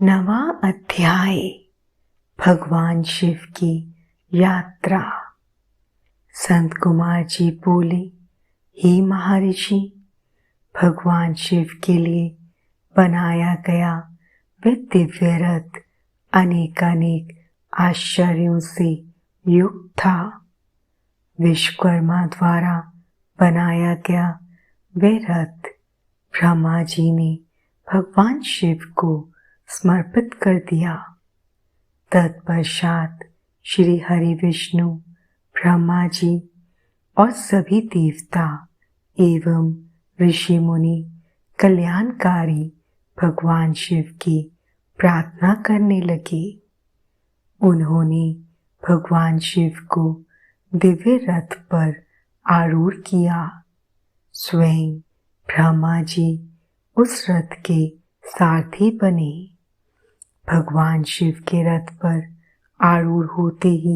नवा अध्याय भगवान शिव की यात्रा। संत कुमार जी बोले, हे महर्षि, भगवान शिव के लिए बनाया गया वह दिव्य रथ अनेकानेक आश्चर्यों से युक्त था। विश्वकर्मा द्वारा बनाया गया वह रथ ब्रह्मा जी ने भगवान शिव को समर्पित कर दिया। तत्पश्चात श्री हरि विष्णु, ब्रह्मा जी और सभी देवता एवं ऋषि मुनि कल्याणकारी भगवान शिव की प्रार्थना करने लगे। उन्होंने भगवान शिव को दिव्य रथ पर आरूढ़ किया। स्वयं ब्रह्मा जी उस रथ के सारथी बने। भगवान शिव के रथ पर आरूढ़ होते ही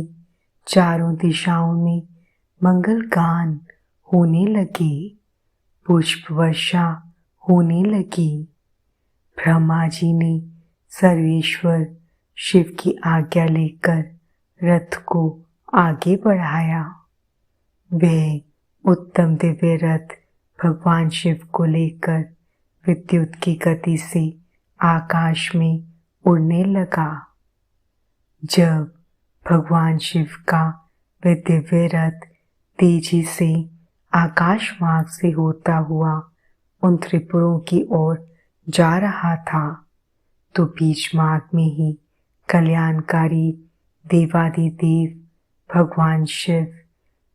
चारों दिशाओं में मंगल गान होने लगे, पुष्प वर्षा होने लगी। ब्रह्मा जी ने सर्वेश्वर शिव की आज्ञा लेकर रथ को आगे बढ़ाया। वह उत्तम दिव्य रथ भगवान शिव को लेकर विद्युत की गति से आकाश में उड़ने लगा। जब भगवान शिव का वह दिव्य रथ तेजी से आकाश मार्ग से होता हुआ उन त्रिपुरों की ओर जा रहा था, तो बीच मार्ग में ही कल्याणकारी देवादिदेव भगवान शिव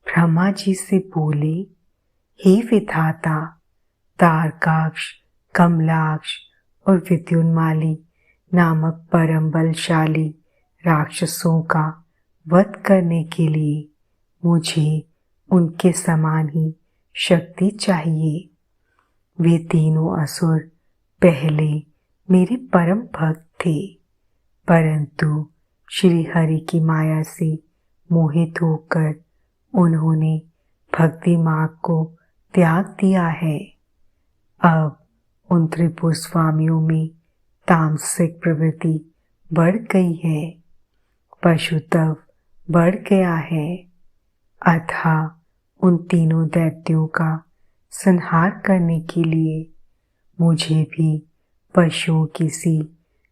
ब्रह्मा जी से बोले, हे विधाता, तारकाक्ष, कमलाक्ष और विद्युन्माली नामक परम बलशाली राक्षसों का वध करने के लिए मुझे उनके समान ही शक्ति चाहिए। वे तीनों असुर पहले मेरे परम भक्त थे, परंतु श्री हरि की माया से मोहित होकर उन्होंने भक्ति मार्ग को त्याग दिया है। अब उन त्रिपुर स्वामियों में तामसिक प्रवृत्ति बढ़ गई है, पशुत्व बढ़ गया है। अतः उन तीनों दैत्यों का संहार करने के लिए मुझे भी पशुओं की सी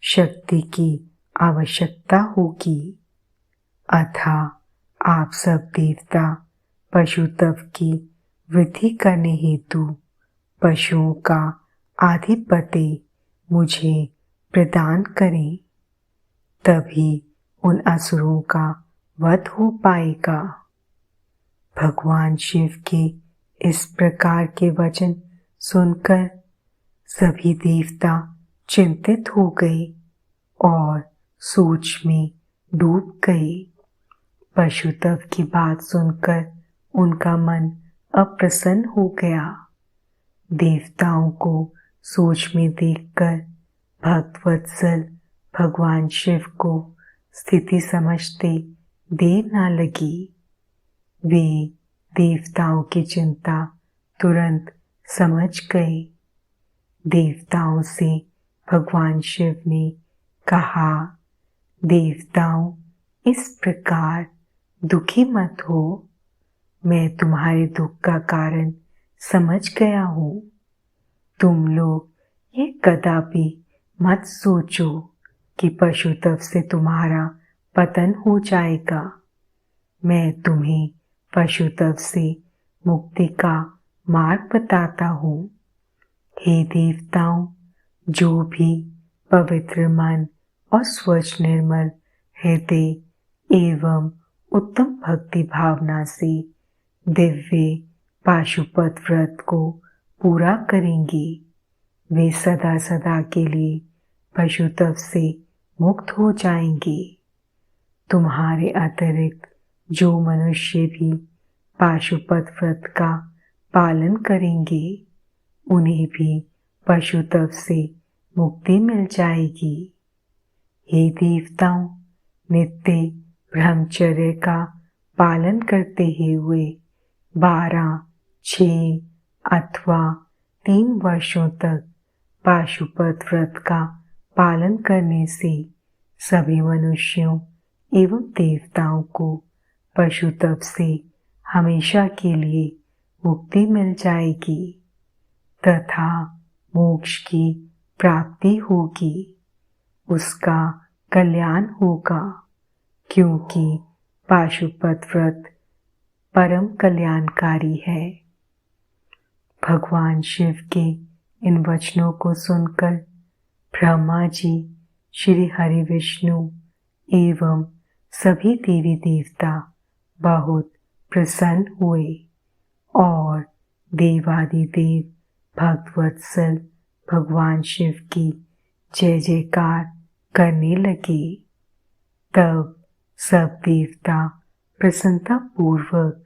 शक्ति की आवश्यकता होगी। अतः आप सब देवता पशुत्व की वृद्धि करने हेतु पशुओं का आधिपत्य मुझे प्रदान करें, तभी उन असुरों का वध हो पाएगा। भगवान शिव के इस प्रकार के वचन सुनकर सभी देवता चिंतित हो गए और सोच में डूब गए। पशुत्व की बात सुनकर उनका मन अप्रसन्न हो गया। देवताओं को सोच में देखकर भक्तवत्सल भगवान शिव को स्थिति समझते देर न लगी। वे देवताओं की चिंता तुरंत समझ गए। देवताओं से भगवान शिव ने कहा, देवताओं, इस प्रकार दुखी मत हो। मैं तुम्हारे दुख का कारण समझ गया हूँ। तुम लोग ये कदापि मत सोचो कि पशुत्व से तुम्हारा पतन हो जाएगा। मैं तुम्हें पशुत्व से मुक्ति का मार्ग बताता हूँ। हे देवताओं, जो भी पवित्र मन और स्वच्छ निर्मल हृदय एवं उत्तम भक्ति भावना से दिव्य पाशुपत व्रत को पूरा करेंगे, वे सदा सदा के लिए पशुत्व से मुक्त हो जाएंगे। तुम्हारे अतिरिक्त जो मनुष्य भी पाशुपत व्रत का पालन करेंगे, उन्हें भी पशुत्व से मुक्ति मिल जाएगी। हे देवताओं, नित्य ब्रह्मचर्य का पालन करते हुए 12, 6 अथवा 3 वर्षों तक पाशुपत व्रत का पालन करने से सभी मनुष्यों एवं देवताओं को पशु तप से हमेशा के लिए मुक्ति मिल जाएगी तथा मोक्ष की प्राप्ति होगी, उसका कल्याण होगा, क्योंकि पाशुपत व्रत परम कल्याणकारी है। भगवान शिव के इन वचनों को सुनकर ब्रह्मा जी, श्री हरि विष्णु एवं सभी देवी देवता बहुत प्रसन्न हुए और देवादिदेव भक्तवत्सल भगवान शिव की जय जयकार करने लगे। तब सब देवता प्रसन्नता पूर्वक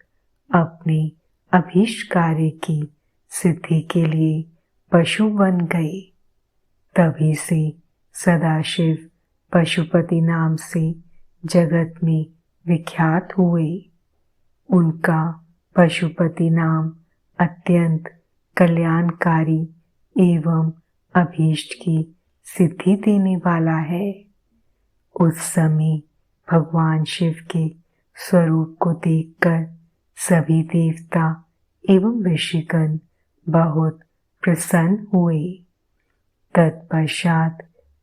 अपने अभीष्ट कार्य की सिद्धि के लिए पशु बन गए। तभी से सदाशिव पशुपति नाम से जगत में विख्यात हुए। उनका पशुपति नाम अत्यंत कल्याणकारी एवं अभीष्ट की सिद्धि देने वाला है। उस समय भगवान शिव के स्वरूप को देखकर सभी देवता एवं ऋषिगण बहुत प्रसन्न हुए। तत्पश्चात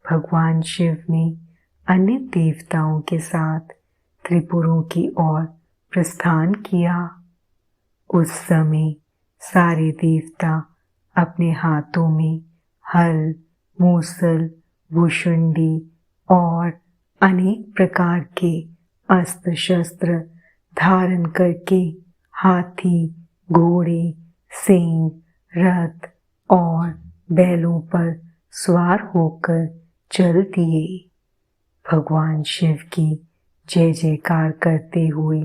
भगवान शिव ने अन्य देवताओं के साथ त्रिपुरों की ओर प्रस्थान किया। उस समय सारे देवता अपने हाथों में हल, मूसल, भुशुंडी और अनेक प्रकार के अस्त्र शस्त्र धारण करके हाथी, घोड़े, सिंह, रथ और बैलों पर सवार होकर चल दिए। भगवान शिव की जय जयकार करते हुए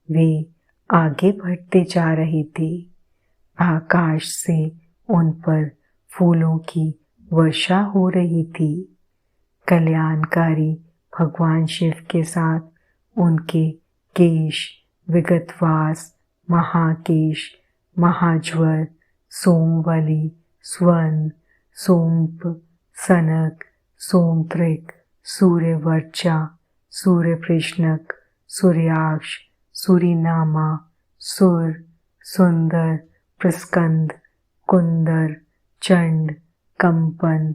वे आगे बढ़ते जा रहे थे। आकाश से उन पर फूलों की वर्षा हो रही थी। कल्याणकारी भगवान शिव के साथ उनके केश, विगतवास, महाकेश, महाज्वर, सोमवली, स्वर्ण, सोमप, सनक, सोमत्रिक, सूर्यवर्चा, सूर्यप्रश्नक, सूर्याक्ष, सूरीनामा, सुर, सुंदर, प्रस्कंद, कुंदर, चंड, कंपन,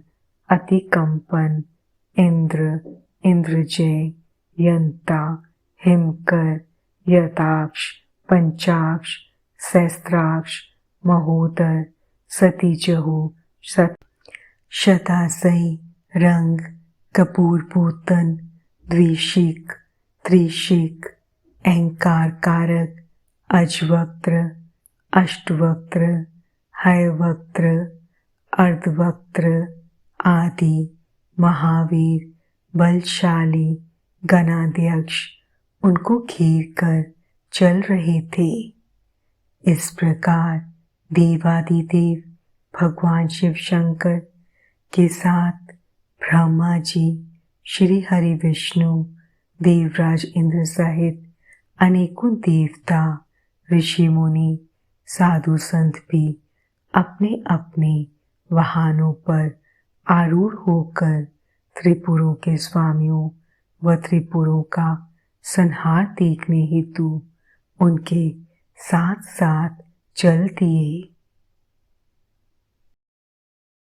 अतिकंपन, इंद्र, इंद्रजय, यंता, हिमकर, यताक्ष, पंचाक्ष, सहस्त्राक्ष, महोदर, सतीजहु, शतासई, रंग, कपूरपूतन, द्विशिक, त्रिशिक, अहंकार कारक, अजवक्त्र, अष्टवक्त्र, हयवक्त्र, अर्धवक्त्र आदि महावीर, बलशाली गणाध्यक्ष उनको घेर कर चल रहे थे। इस प्रकार देवादिदेव भगवान शिव शंकर के साथ ब्रह्मा जी, श्री हरि विष्णु, देवराज इंद्र सहित अनेकों देवता, ऋषि मुनि, साधु संत भी अपने अपने वाहनों पर आरूढ़ होकर त्रिपुरों के स्वामियों व त्रिपुरों का संहार देखने हेतु उनके साथ साथ चल दिए।